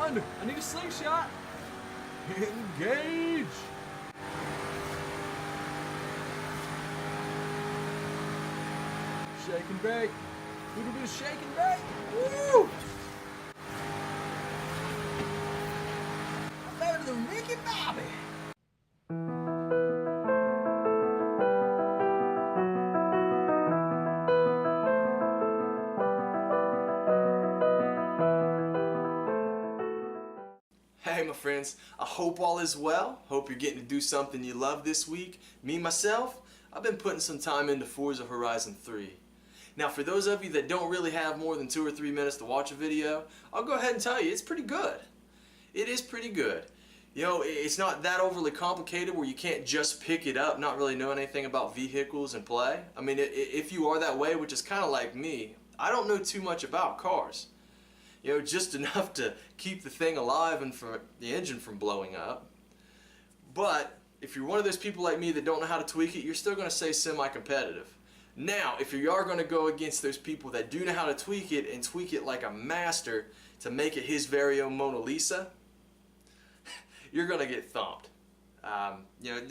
on! I need a slingshot! Engage! Shake and bake. Little bit of shake and bake. Woo! I'm better than Ricky Bobby. Hey my friends, I hope all is well. Hope you're getting to do something you love this week. Me, myself, I've been putting some time into Forza Horizon 3. Now for those of you that don't really have more than 2 or 3 minutes to watch a video, I'll go ahead and tell you it's pretty good. It is pretty good. You know, it's not that overly complicated where you can't just pick it up, not really know anything about vehicles and play. I mean, if you are that way, which is kind of like me, I don't know too much about cars. You know, just enough to keep the thing alive and for the engine from blowing up. But if you're one of those people like me that don't know how to tweak it, you're still going to say semi-competitive. Now, if you are going to go against those people that do know how to tweak it and tweak it like a master to make it his very own Mona Lisa, you're going to get thumped. You know,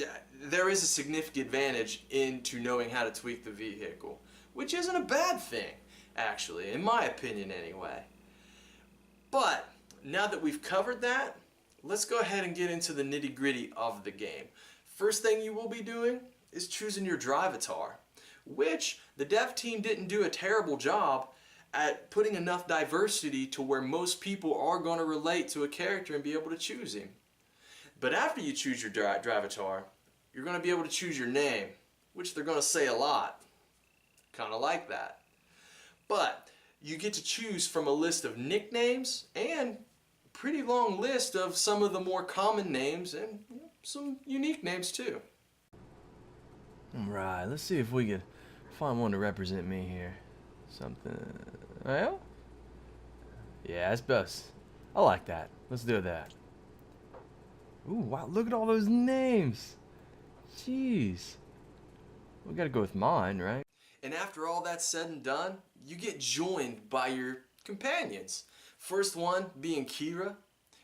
there is a significant advantage into knowing how to tweak the vehicle, which isn't a bad thing, actually, in my opinion anyway. But now that we've covered that, let's go ahead and get into the nitty-gritty of the game. First thing you will be doing is choosing your drivatar, which the dev team didn't do a terrible job at putting enough diversity to where most people are going to relate to a character and be able to choose him. But after you choose your drivatar, you're going to be able to choose your name, which they're going to say a lot. Kind of like that. But you get to choose from a list of nicknames and a pretty long list of some of the more common names and some unique names too. Alright, let's see if we could find one to represent me here. Something... well? Yeah, that's best. I like that. Let's do that. Ooh, wow, look at all those names. Jeez. We gotta go with mine, right? And after all that's said and done, you get joined by your companions. First one being Kira,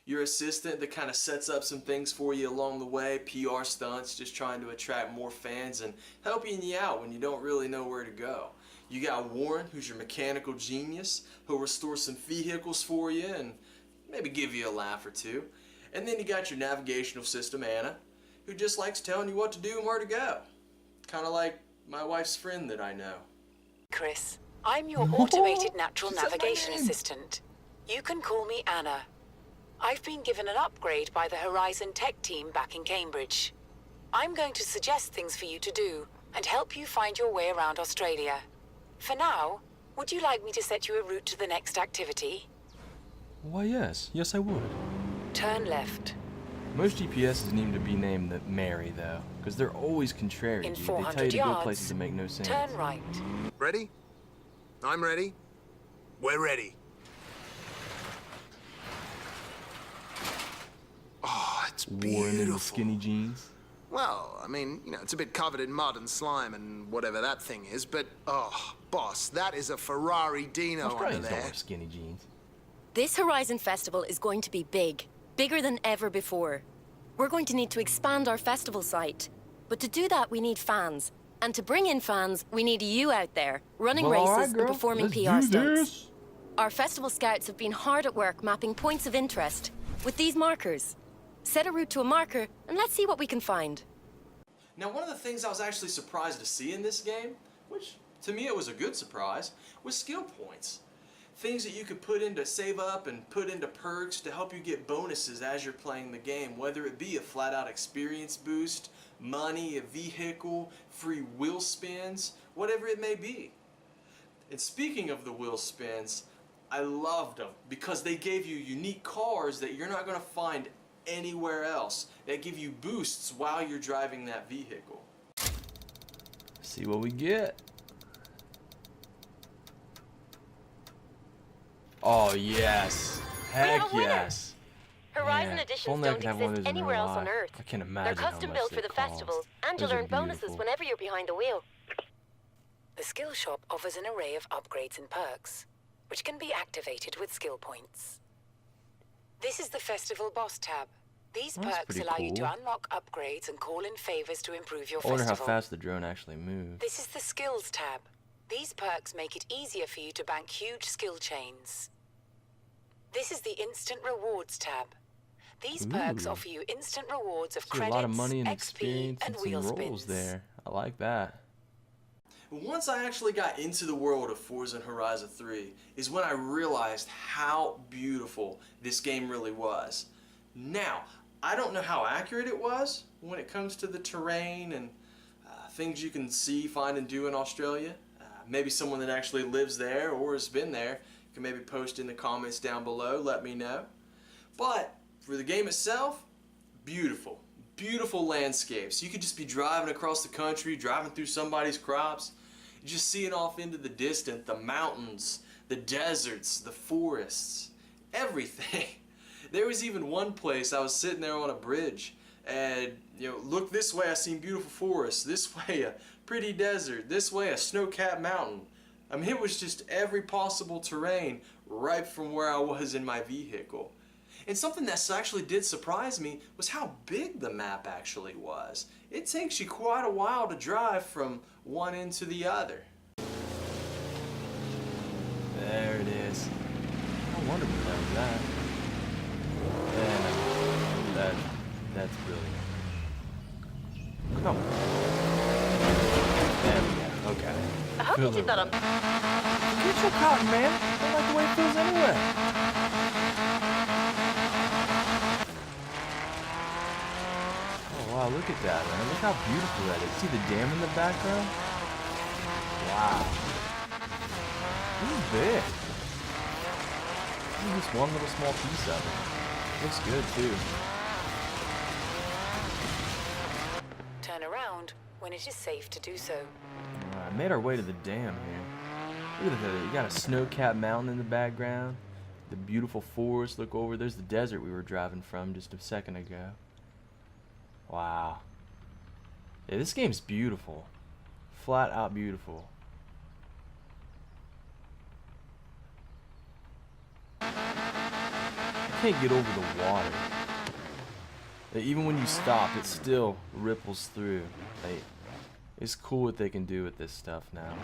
your assistant that kind of sets up some things for you along the way, PR stunts, just trying to attract more fans and helping you out when you don't really know where to go. You got Warren, who's your mechanical genius, who'll restore some vehicles for you and maybe give you a laugh or two. And then you got your navigational system, Anna, who just likes telling you what to do and where to go. Kind of like my wife's friend that I know. Chris, I'm your automated natural navigation assistant. You can call me Anna. I've been given an upgrade by the Horizon tech team back in Cambridge. I'm going to suggest things for you to do and help you find your way around Australia. For now, would you like me to set you a route to the next activity? Why, yes. Yes, I would. Turn left. Most GPSs need to be named the Mary, though, because they're always contrary to In you. They 400 tell you to go yards, places that make no sense. turn right. Ready? I'm ready. We're ready. Oh, it's Warren in the beautiful. skinny jeans. Well, I mean, you know, it's a bit covered in mud and slime and whatever that thing is, but, oh, boss, that is a Ferrari Dino under Australians don't there. wear skinny jeans. This Horizon Festival is going to be big. Bigger than ever before. We're going to need to expand our festival site. But to do that, we need fans. And to bring in fans, we need you out there, running Well, all right, races girl. and performing Let's PR do stunts. this. Our festival scouts have been hard at work mapping points of interest with these markers. Set a route to a marker, and let's see what we can find. Now, one of the things I was actually surprised to see in this game, which to me it was a good surprise, was skill points. Things that you could put in to save up and put into perks to help you get bonuses as you're playing the game, whether it be a flat-out experience boost, money, a vehicle, free wheel spins, whatever it may be. And speaking of the wheel spins, I loved them because they gave you unique cars that you're not going to find anywhere else, that give you boosts while you're driving that vehicle. See what we get. Oh, yes. Heck have a winner. yes. Horizon Man, editions if only I don't could have one of exist those in anywhere real else on life. Earth. I can't They're imagine how custom much built they for the cost. festival, and you Those are learn bonuses beautiful. whenever you're behind the wheel. The skill shop offers an array of upgrades and perks, which can be activated with skill points. This This is the Festival Boss tab. These That's perks pretty allow you to cool. unlock upgrades and call in favors to improve your I wonder how festival. fast the drone actually moves. This is the Skills tab. These perks make it easier for you to bank huge skill chains. This is the Instant Rewards tab. These perks Ooh. offer you instant rewards of See, credits, a lot of money and XP, experience and and some wheel rolls spins. there. I like that. Once I actually got into the world of Forza Horizon 3 is when I realized how beautiful this game really was. Now, I don't know how accurate it was when it comes to the terrain and things you can see, find, and do in Australia. Maybe someone that actually lives there or has been there can maybe post in the comments down below, let me know. But for the game itself, beautiful. Beautiful landscapes. You could just be driving across the country, driving through somebody's crops, just seeing off into the distance, the mountains, the deserts, the forests, everything. There was even one place I was sitting there on a bridge and, look this way, I seen beautiful forests, this way a pretty desert, this way a snow-capped mountain. I mean, it was just every possible terrain right from where I was in my vehicle. And something that actually did surprise me was how big the map actually was. It takes you quite a while to drive from one end to the other. There it is. I wonder what that was at. Yeah, that's brilliant. Come on. There we go. Okay. I hope you did that on... Get your cotton, man. I don't like the way it feels anyway. Oh, wow, look at that, man. Look how beautiful that is. See the dam in the background? Wow. This is big. This is just one little small piece of it. Looks good, too. Turn around when it is safe to do so. Alright, made our way to the dam here. Look at that. You got a snow-capped mountain in the background. The beautiful forest. Look over. There's the desert we were driving from just a second ago. Wow. Yeah, this game's beautiful. Flat out beautiful. I can't get over the water. Like, even when you stop, it still ripples through. Like, it's cool what they can do with this stuff now.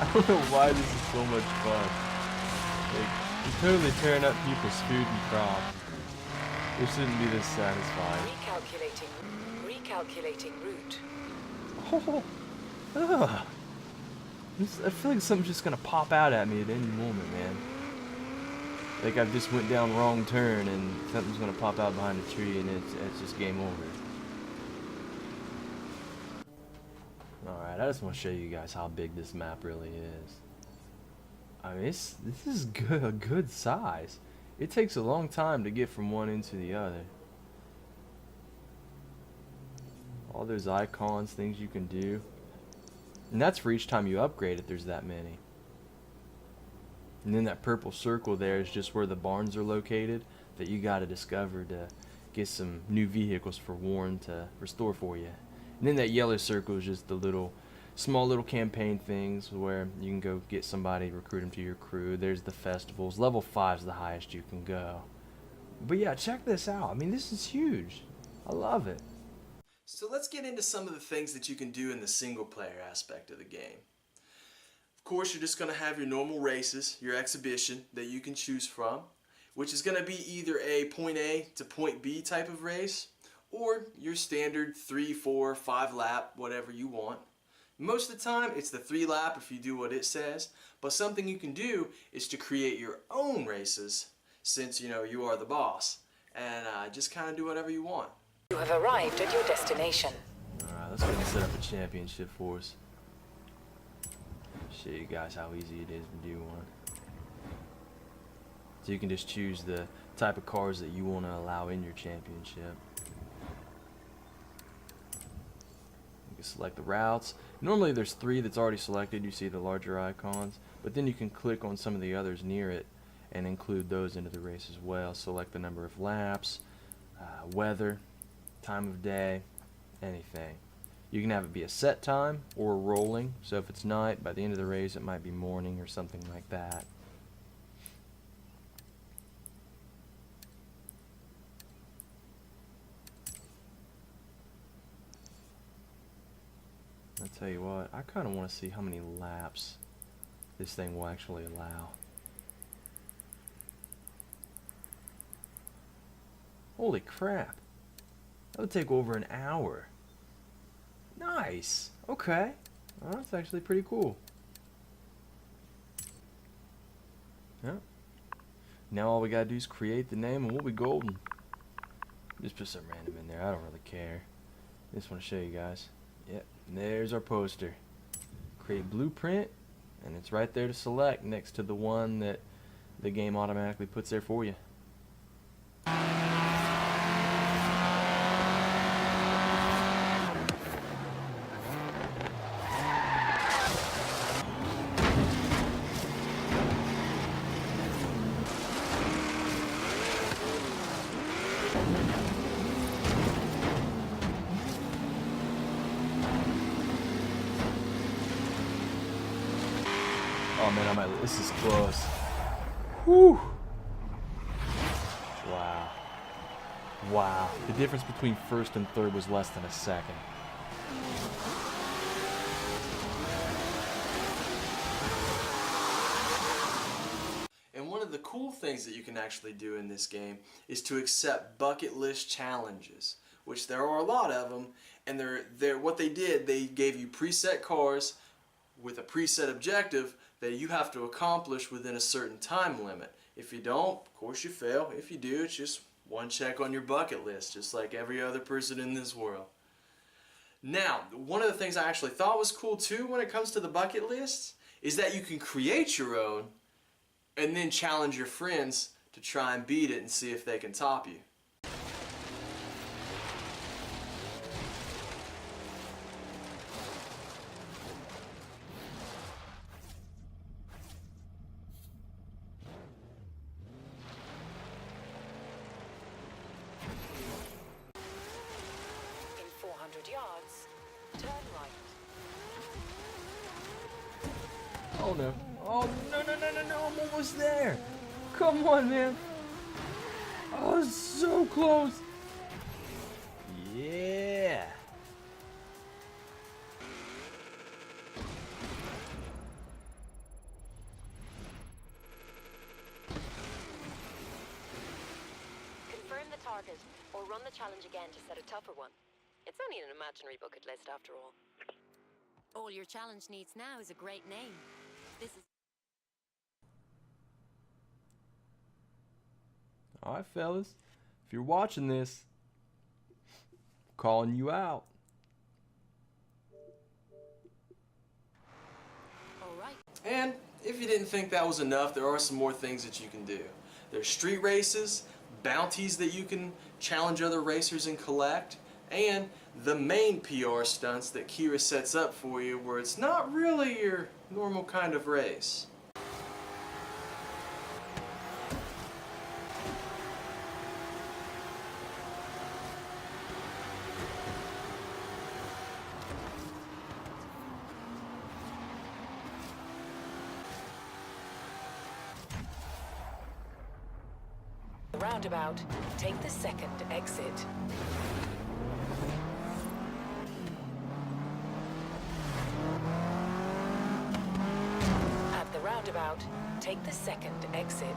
I don't know why this is so much fun. Like, you're totally tearing up people's food and crops. It shouldn't be this satisfying. Recalculating route. Oh, ugh. I feel like something's just gonna pop out at me at any moment, man. Like I've just went down wrong turn and something's gonna pop out behind a tree and it's just game over. Alright, I just want to show you guys how big this map really is. I mean, this is a good size. It takes a long time to get from one end to the other. All those icons, things you can do. And that's for each time you upgrade it, there's that many. And then that purple circle there is just where the barns are located that you gotta discover to get some new vehicles for Warren to restore for you. And then that yellow circle is just the small little campaign things where you can go get somebody, recruit them to your crew. There's the festivals. Level 5 is the highest you can go. But yeah, check this out. I mean, this is huge. I love it. So let's get into some of the things that you can do in the single player aspect of the game. Of course, you're just going to have your normal races, your exhibition that you can choose from, which is going to be either a point A to point B type of race, or your standard 3, 4, 5 lap, whatever you want. Most of the time, it's the 3 lap if you do what it says, but something you can do is to create your own races since, you are the boss, and just kind of do whatever you want. You have arrived at your destination. Alright, let's go and set up a championship for us. Show you guys how easy it is to do one. So you can just choose the type of cars that you want to allow in your championship. You can select the routes. Normally there's 3 that's already selected. You see the larger icons, but then you can click on some of the others near it and include those into the race as well. Select the number of laps, weather, time of day, anything. You can have it be a set time or rolling, so if it's night, by the end of the race it might be morning or something like that. I'll tell you what, I kind of want to see how many laps this thing will actually allow. Holy crap. That would take over an hour. Nice. Okay. Well, that's actually pretty cool. Yeah. Now all we gotta do is create the name and we'll be golden. Just put some random in there. I don't really care. Just want to show you guys. Yep. There's our poster. Create blueprint, and it's right there to select next to the one that the game automatically puts there for you. Oh man, this is close. Whew. Wow. Wow. The difference between first and third was less than a second. And one of the cool things that you can actually do in this game is to accept bucket list challenges, which there are a lot of them, and what they did, they gave you preset cars with a preset objective that you have to accomplish within a certain time limit. If you don't, of course you fail. If you do, it's just one check on your bucket list, just like every other person in this world. Now, one of the things I actually thought was cool too when it comes to the bucket lists is that you can create your own and then challenge your friends to try and beat it and see if they can top you. In 400 yards, turn right. Oh no. Oh no, I'm almost there. Come on, man. Oh, so close. Yeah. Confirm the target, or run the challenge again to set a tougher one. It's only an imaginary bucket list after all. All your challenge needs now is a great name. This is... Alright, fellas. If you're watching this, I'm calling you out. Alright. And if you didn't think that was enough, there are some more things that you can do. There's street races, bounties that you can challenge other racers and collect, and the main PR stunts that Kira sets up for you where it's not really your normal kind of race. Roundabout, take the second exit. At the roundabout, take the second exit.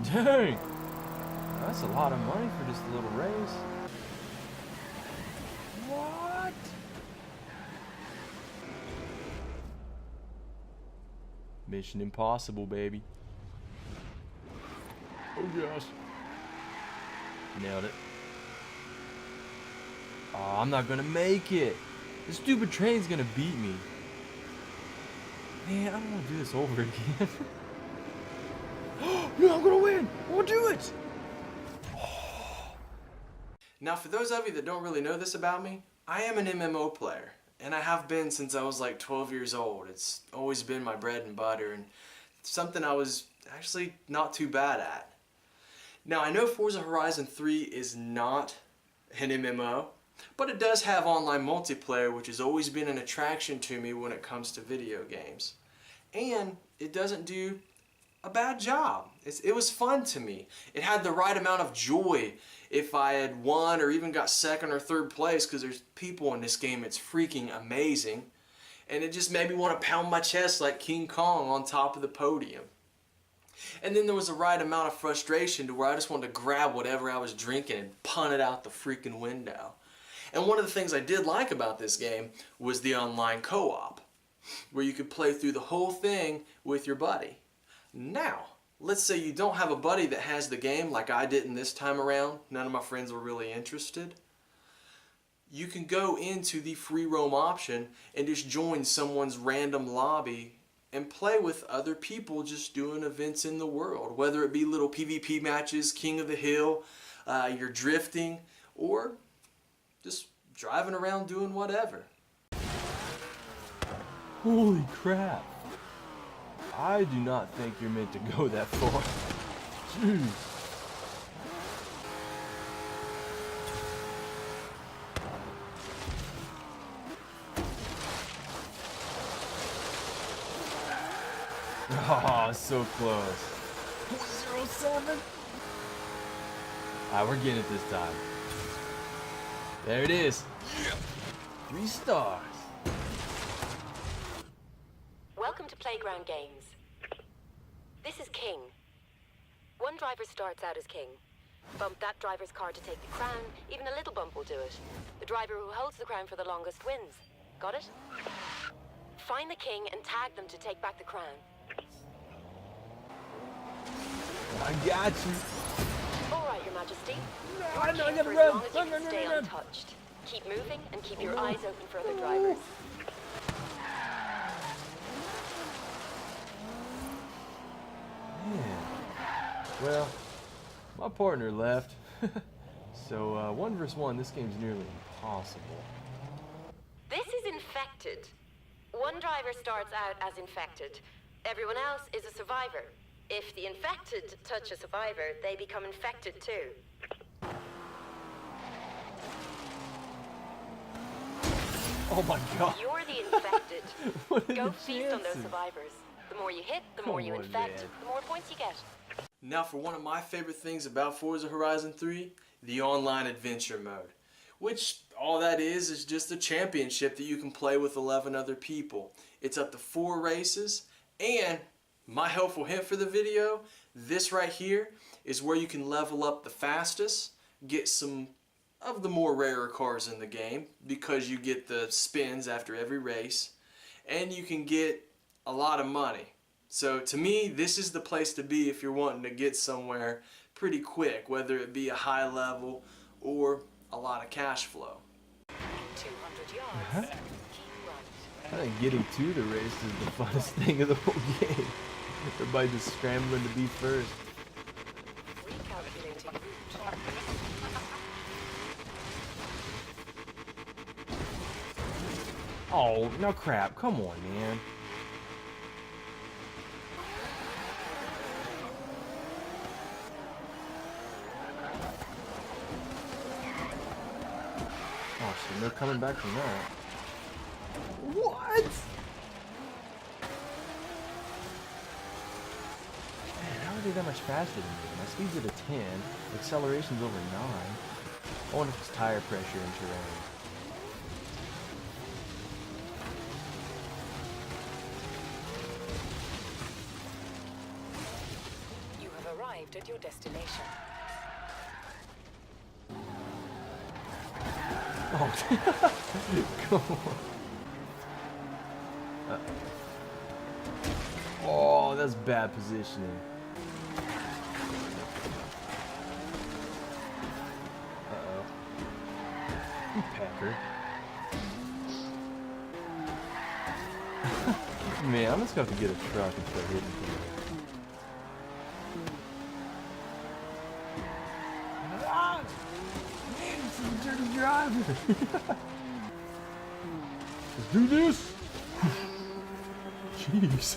Dang. That's a lot of money for just a little race. What? Mission impossible, baby. Oh gosh. Nailed it. Oh, I'm not gonna make it. This stupid train's gonna beat me. Man, I don't want to do this over again. No, I'm gonna win! I'm gonna do it! Now, for those of you that don't really know this about me, I am an MMO player, and I have been since I was like 12 years old. It's always been my bread and butter, and something I was actually not too bad at. Now, I know Forza Horizon 3 is not an MMO, but it does have online multiplayer, which has always been an attraction to me when it comes to video games. And it doesn't do a bad job. It was fun to me. It had the right amount of joy if I had won or even got second or third place, because there's people in this game, it's freaking amazing. And it just made me want to pound my chest like King Kong on top of the podium. And then there was the right amount of frustration to where I just wanted to grab whatever I was drinking and punt it out the freaking window. And one of the things I did like about this game was the online co-op, where you could play through the whole thing with your buddy. Now, let's say you don't have a buddy that has the game like I didn't this time around. None of my friends were really interested. You can go into the free roam option and just join someone's random lobby and play with other people just doing events in the world. Whether it be little PvP matches, King of the Hill, you're drifting, or just driving around doing whatever. Holy crap. I do not think you're meant to go that far. Jeez. Oh, so close. 0.07? Alright, we're getting it this time. There it is. 3 stars. Welcome to Playground Games. This is King. One driver starts out as King. Bump that driver's car to take the crown. Even a little bump will do it. The driver who holds the crown for the longest wins. Got it? Find the King and tag them to take back the crown. I got you. All right, Your Majesty. I know, I King gotta for as run. long as you can stay untouched. Keep moving and keep your eyes open for other drivers. Man. Well, my partner left. So, 1 versus 1, this game's nearly impossible. This is infected. One driver starts out as infected. Everyone else is a survivor. If the infected touch a survivor, they become infected too. Oh my god. You're the infected. What are Go the feast on those chances? survivors. The more you hit, the more you Come on, infect, man. the more points you get. Now, for one of my favorite things about Forza Horizon 3, the online adventure mode, which all that is just a championship that you can play with 11 other people. It's up to 4 races, and my helpful hint for the video, this right here is where you can level up the fastest, get some of the more rarer cars in the game because you get the spins after every race, and you can get a lot of money. So to me, this is the place to be if you're wanting to get somewhere pretty quick, whether it be a high level or a lot of cash flow. 200 yards. Huh? Keep I right. think getting to the race is the funnest thing of the whole game. Everybody just scrambling to be first. Recalculating route. Oh, no crap. Come on, man. Oh, shit. No coming back from that. What? Man, how are they that much faster than me? My speed's at a 10. Acceleration's over 9. I wonder if it's tire pressure and terrain. You have arrived at your destination. Oh, come on. Oh, that's bad positioning. Uh-oh. You pecker. Man, I'm just gonna have to get a truck and start hitting people. Man, this is a dirty driver. Let's do this. Jeez.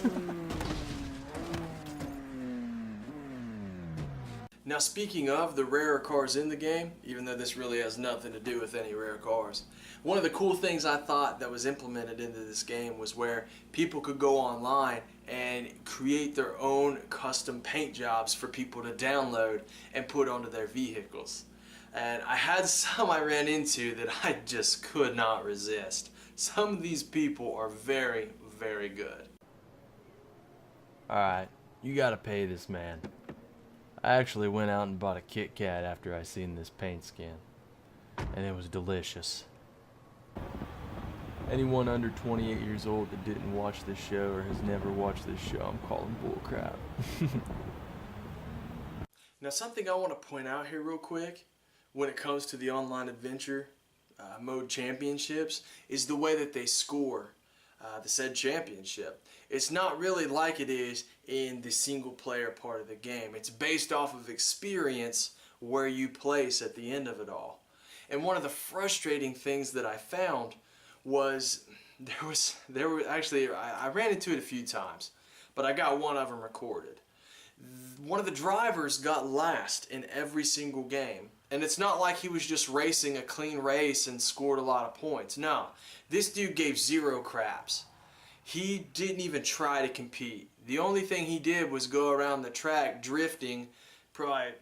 Now, speaking of the rarer cars in the game, even though this really has nothing to do with any rare cars, one of the cool things I thought that was implemented into this game was where people could go online and create their own custom paint jobs for people to download and put onto their vehicles. And I had some I ran into that I just could not resist. Some of these people are very, very good. Alright, you gotta pay this man. I actually went out and bought a Kit Kat after I seen this paint skin. And it was delicious. Anyone under 28 years old that didn't watch this show or has never watched this show, I'm calling bullcrap. Now, something I want to point out here real quick when it comes to the online adventure mode championships is the way that they score the said championship. It's not really like it is in the single player part of the game. It's based off of experience where you place at the end of it all. And one of the frustrating things that I found was there were actually, I ran into it a few times, but I got one of them recorded. One of the drivers got last in every single game. And it's not like he was just racing a clean race and scored a lot of points. No, this dude gave zero craps. He didn't even try to compete. The only thing he did was go around the track drifting, probably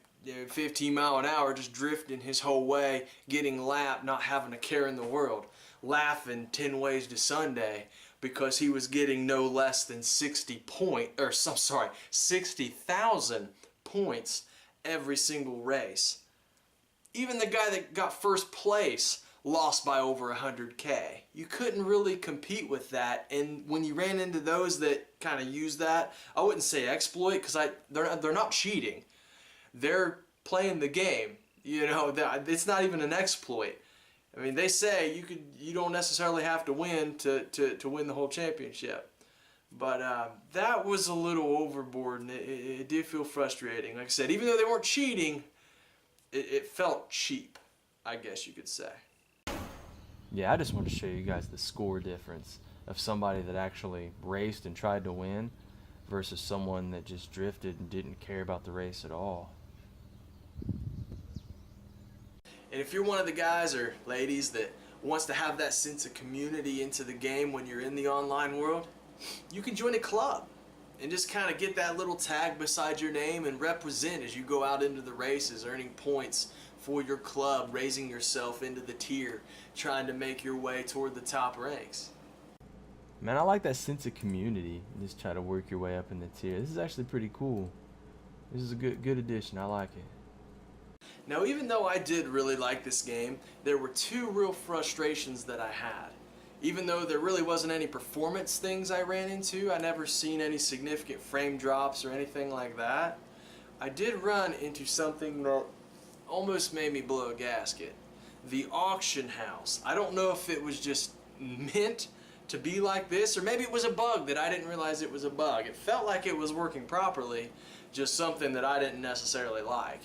15 mile an hour, just drifting his whole way, getting lapped, not having a care in the world, laughing 10 ways to Sunday because he was getting no less than 60,000 points every single race. Even the guy that got first place lost by over 100K. You couldn't really compete with that, and when you ran into those that kind of use that, I wouldn't say exploit because they're not cheating. They're playing the game. You know, it's not even an exploit. I mean, they say you don't necessarily have to win to win the whole championship. But that was a little overboard, and it did feel frustrating. Like I said, even though they weren't cheating, it felt cheap, I guess you could say. Yeah, I just want to show you guys the score difference of somebody that actually raced and tried to win versus someone that just drifted and didn't care about the race at all. And if you're one of the guys or ladies that wants to have that sense of community into the game when you're in the online world, you can join a club and just kind of get that little tag beside your name and represent as you go out into the races, earning points for your club, raising yourself into the tier, trying to make your way toward the top ranks. Man, I like that sense of community. Just try to work your way up in the tier. This is actually pretty cool. This is a good addition. I like it. Now, even though I did really like this game, there were two real frustrations that I had. Even though there really wasn't any performance things I ran into, I never seen any significant frame drops or anything like that, I did run into something that almost made me blow a gasket. The auction house. I don't know if it was just meant to be like this, or maybe it was a bug that I didn't realize it was a bug. It felt like it was working properly, just something that I didn't necessarily like.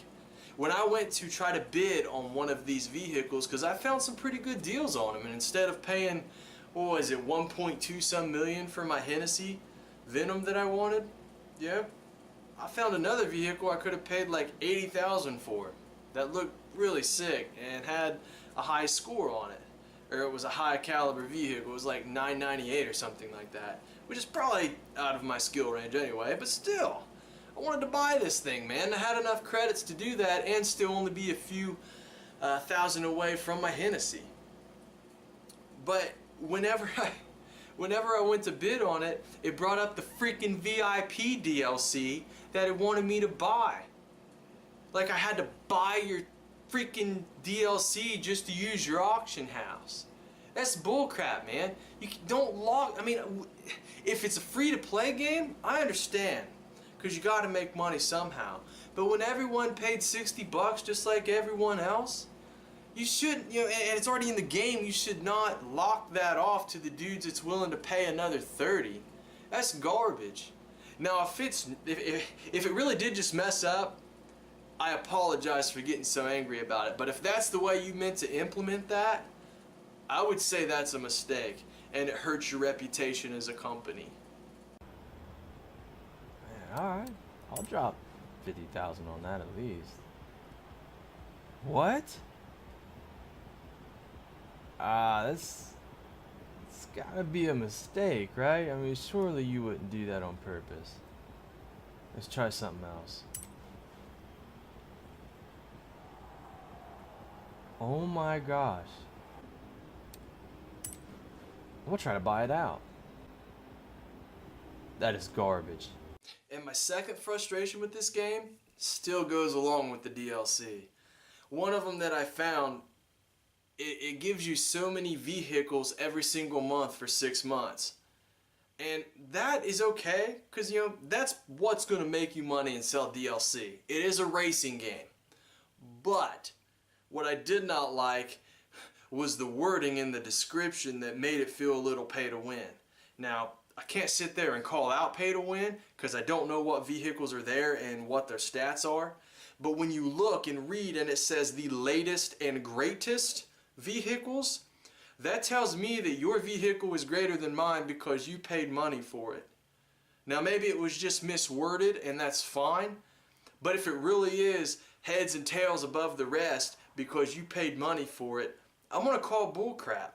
When I went to try to bid on one of these vehicles, because I found some pretty good deals on them, and instead of paying, what was it, 1.2 some million for my Hennessy Venom that I wanted, yeah, I found another vehicle I could have paid like 80,000 for that looked really sick and had a high score on it. Or it was a high caliber vehicle. It was like 998 or something like that, which is probably out of my skill range anyway, but still, I wanted to buy this thing, man. I had enough credits to do that and still only be a few thousand away from my Hennessy. But whenever I went to bid on it, it brought up the freaking VIP DLC that it wanted me to buy. Like I had to buy your freaking DLC just to use your auction house. That's bullcrap, man. You don't log. I mean, if it's a free-to-play game, I understand, because you got to make money somehow. But when everyone paid $60 just like everyone else, you shouldn't. You know, and it's already in the game. You should not lock that off to the dudes that's willing to pay another $30. That's garbage. Now, if it really did just mess up, I apologize for getting so angry about it. But if that's the way you meant to implement that, I would say that's a mistake, and it hurts your reputation as a company. Man, alright. I'll drop 50,000 on that at least. What? That's... It's gotta be a mistake, right? I mean, surely you wouldn't do that on purpose. Let's try something else. Oh my gosh. I'm gonna try to buy it out. That is garbage. And my second frustration with this game still goes along with the DLC. One of them that I found, it gives you so many vehicles every single month for 6 months. And that is okay, because you know, that's what's going to make you money and sell DLC. It is a racing game. But what I did not like was the wording in the description that made it feel a little pay to win. Now, I can't sit there and call out pay to win because I don't know what vehicles are there and what their stats are. But when you look and read and it says the latest and greatest vehicles, that tells me that your vehicle is greater than mine because you paid money for it. Now maybe it was just misworded and that's fine, but if it really is heads and tails above the rest because you paid money for it, I'm gonna call bullcrap.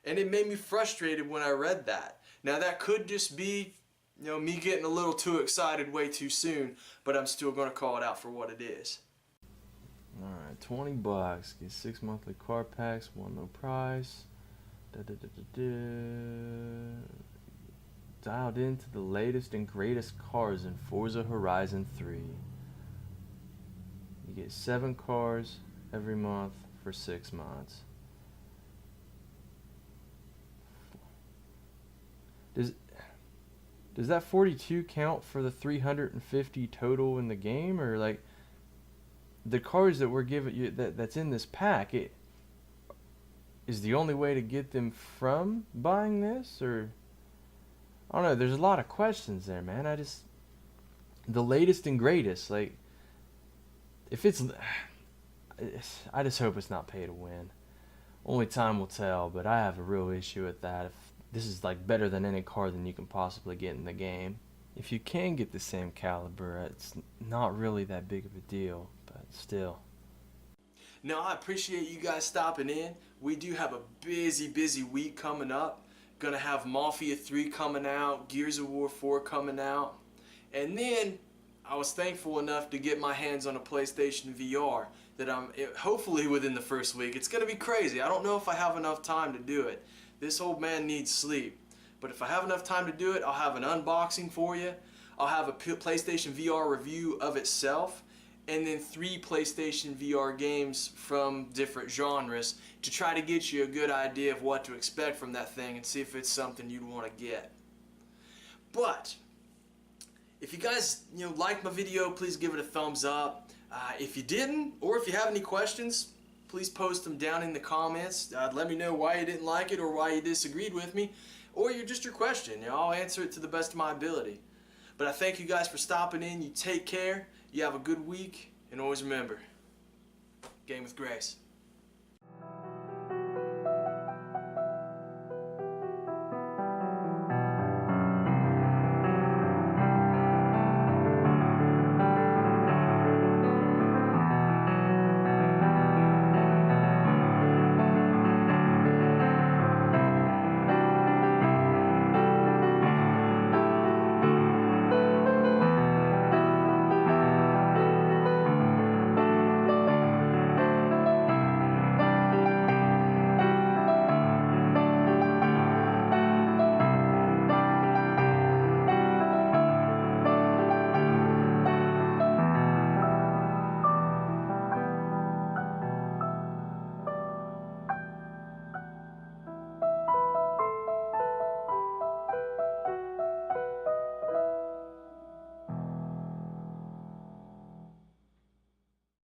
And it made me frustrated when I read that. Now that could just be, you know, me getting a little too excited way too soon, but I'm still gonna call it out for what it is. Alright, 20 bucks. Get 6 monthly car packs, 1 no price. Dialed into the latest and greatest cars in Forza Horizon 3. You get 7 cars every month for 6 months. Does that 42 count for the 350 total in the game, or like the cars that we're giving you that's in this pack? It is the only way to get them from buying this, or I don't know. There's a lot of questions there, man. The latest and greatest, like if it's, I just hope it's not pay to win. Only time will tell, but I have a real issue with that. If this is like better than any car than you can possibly get in the game. If you can get the same caliber, it's not really that big of a deal, but still. Now I appreciate you guys stopping in. We do have a busy week coming up. Gonna have Mafia 3 coming out, Gears of War 4 coming out, and then I was thankful enough to get my hands on a PlayStation VR that hopefully within the first week. It's gonna be crazy. I don't know if I have enough time to do it. This old man needs sleep. But if I have enough time to do it, I'll have an unboxing for you. I'll have a PlayStation VR review of itself, and then 3 PlayStation VR games from different genres to try to get you a good idea of what to expect from that thing and see if it's something you'd want to get. But if you guys like my video, please give it a thumbs up. If you didn't, or if you have any questions, please post them down in the comments. Let me know why you didn't like it or why you disagreed with me, or just your question. I'll answer it to the best of my ability. But I thank you guys for stopping in. You take care. You have a good week, and always remember, game with grace.